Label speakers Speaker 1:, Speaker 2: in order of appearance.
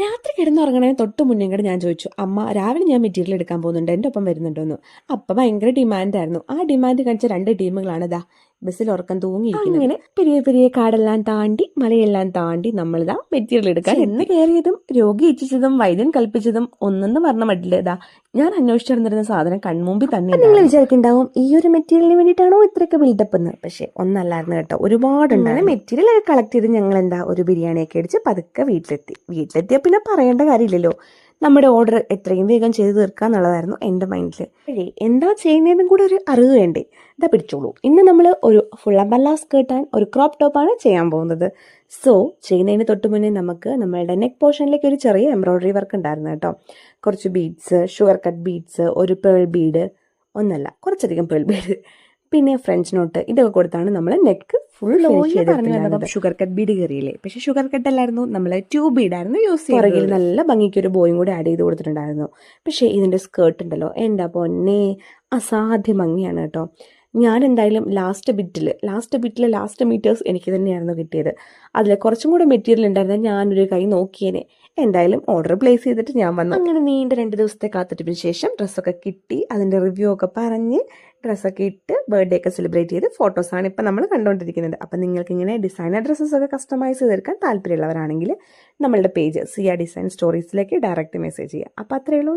Speaker 1: രാത്രി കിടന്നുറങ്ങണതിന് തൊട്ട് മുന്നേ കൂടെ ഞാൻ ചോദിച്ചു, അമ്മ രാവിലെ ഞാൻ മെറ്റീരിയൽ എടുക്കാൻ പോകുന്നുണ്ട്, എൻ്റെ ഒപ്പം വരുന്നുണ്ടോ എന്ന്. അപ്പം ഭയങ്കര ഡിമാൻഡായിരുന്നു. ആ ഡിമാൻഡ് കാണിച്ച 2 ടീമുകളാണ് ഇതാ ബസ്സിൽ ഉറക്കം തൂങ്ങിയിരിക്കുന്നത്. അങ്ങനെ പെരിയ പെരിയ കാടെല്ലാം താണ്ടി മലയെല്ലാം താണ്ടി നമ്മളിതാ മെറ്റീരിയൽ എടുക്കാൻ എന്ന് കയറിയതും രോഗി ഇച്ഛിച്ചതും വൈദ്യൻ കൽപ്പിച്ചതും ഒന്നെന്ന് പറഞ്ഞ മട്ടില്ല. ഇതാ ഞാൻ അന്വേഷിച്ചിരുന്നിരുന്ന സാധനം കൺമുമ്പിൽ തന്നെ. നിങ്ങൾ വിചാരിക്കുന്നുണ്ടാവും ഈ ഒരു മെറ്റീരിയലിന് വേണ്ടിയിട്ടാണോ ഇത്രയൊക്കെ ബിൽഡപ്പ് എന്ന്. പക്ഷെ ഒന്നല്ലായിരുന്നു കേട്ടോ, ഒരുപാടുണ്ടാണ്. മെറ്റീരിയൽ ഒക്കെ കളക്ട് ചെയ്ത് ഞങ്ങൾ എന്താ ഒരു ബിരിയാണിയൊക്കെ അടിച്ച് പതുക്കെ വീട്ടിലെത്തിയ പിന്നെ പറയേണ്ട കാര്യമില്ലല്ലോ, നമ്മുടെ ഓർഡർ എത്രയും വേഗം ചെയ്ത് തീർക്കുക എന്നുള്ളതായിരുന്നു എൻ്റെ മൈൻഡിൽ. എന്താ ചെയ്യുന്നതെന്നും കൂടെ ഒരു അറിവ് വേണ്ടേ. ഇതാ പിടിച്ചോളൂ, ഇന്ന് നമ്മൾ ഒരു ഫുൾ അംബ്രല്ല സ്കേർട്ട് ആൻഡ് ഒരു ക്രോപ്പ് ടോപ്പാണ് ചെയ്യാൻ പോകുന്നത്. സോ ചെയ്യുന്നതിന് തൊട്ട് മുന്നേ നമുക്ക് നമ്മളുടെ നെക്ക് പോർഷനിലേക്ക് ഒരു ചെറിയ എംബ്രോയിഡറി വർക്ക് ഉണ്ടായിരുന്നു കേട്ടോ. കുറച്ച് ബീഡ്സ്, ഷുഗർ കട്ട് ബീഡ്സ്, ഒരു പേൾ ബീഡ്, ഒന്നല്ല കുറച്ചധികം പേൾ ബീഡ്, പിന്നെ ഫ്രഞ്ച് നോട്ട്, ഇതൊക്കെ കൊടുത്താണ് നമ്മൾ neck full sugar cut bead കയറിയില്ലേ. പക്ഷെ ഷുഗർ കട്ട് അല്ലായിരുന്നു, നമ്മൾ ട്യൂബ് ബീഡായിരുന്നു യൂസ് ചെയ്യുന്നത്. പുറകിൽ നല്ല ഭംഗിക്ക് ഒരു ബോയും കൂടി ആഡ് ചെയ്ത് കൊടുത്തിട്ടുണ്ടായിരുന്നു. പക്ഷേ ഇതിൻ്റെ സ്കേർട്ട് ഉണ്ടല്ലോ, എൻ്റെ പൊന്നേ അസാധ്യ ഭംഗിയാണ് കേട്ടോ. ഞാൻ എന്തായാലും ലാസ്റ്റ് ലാസ്റ്റ് മീറ്റേഴ്സ് എനിക്ക് തന്നെയായിരുന്നു കിട്ടിയത്. അതിൽ കുറച്ചും കൂടെ മെറ്റീരിയൽ ഉണ്ടായിരുന്നത് ഞാനൊരു കൈ നോക്കിയേനെ. എന്തായാലും ഓർഡർ പ്ലേസ് ചെയ്തിട്ട് ഞാൻ വന്നു. അങ്ങനെ നീണ്ട 2 ദിവസത്തെ കാത്തിരിപ്പിന് ശേഷം ഡ്രസ്സൊക്കെ കിട്ടി, അതിൻ്റെ റിവ്യൂ ഒക്കെ പറഞ്ഞ് ഡ്രസ്സൊക്കെ ഇട്ട് ബർത്ത്ഡേ ഒക്കെ സെലിബ്രേറ്റ് ചെയ്ത് ഫോട്ടോസാണ് ഇപ്പം നമ്മൾ കണ്ടുകൊണ്ടിരിക്കുന്നത്. അപ്പം നിങ്ങൾക്ക് ഇങ്ങനെ ഡിസൈനർ ഡ്രസ്സസൊക്കെ കസ്റ്റമൈസ് ചെയ്തെടുക്കാൻ താല്പര്യമുള്ളവരാണെങ്കിൽ നമ്മളുടെ പേജ് സിയ ഡിസൈൻ സ്റ്റോറീസിലേക്ക് ഡയറക്റ്റ് മെസ്സേജ് ചെയ്യുക. അപ്പോൾ അത്രയേ ഉള്ളൂ.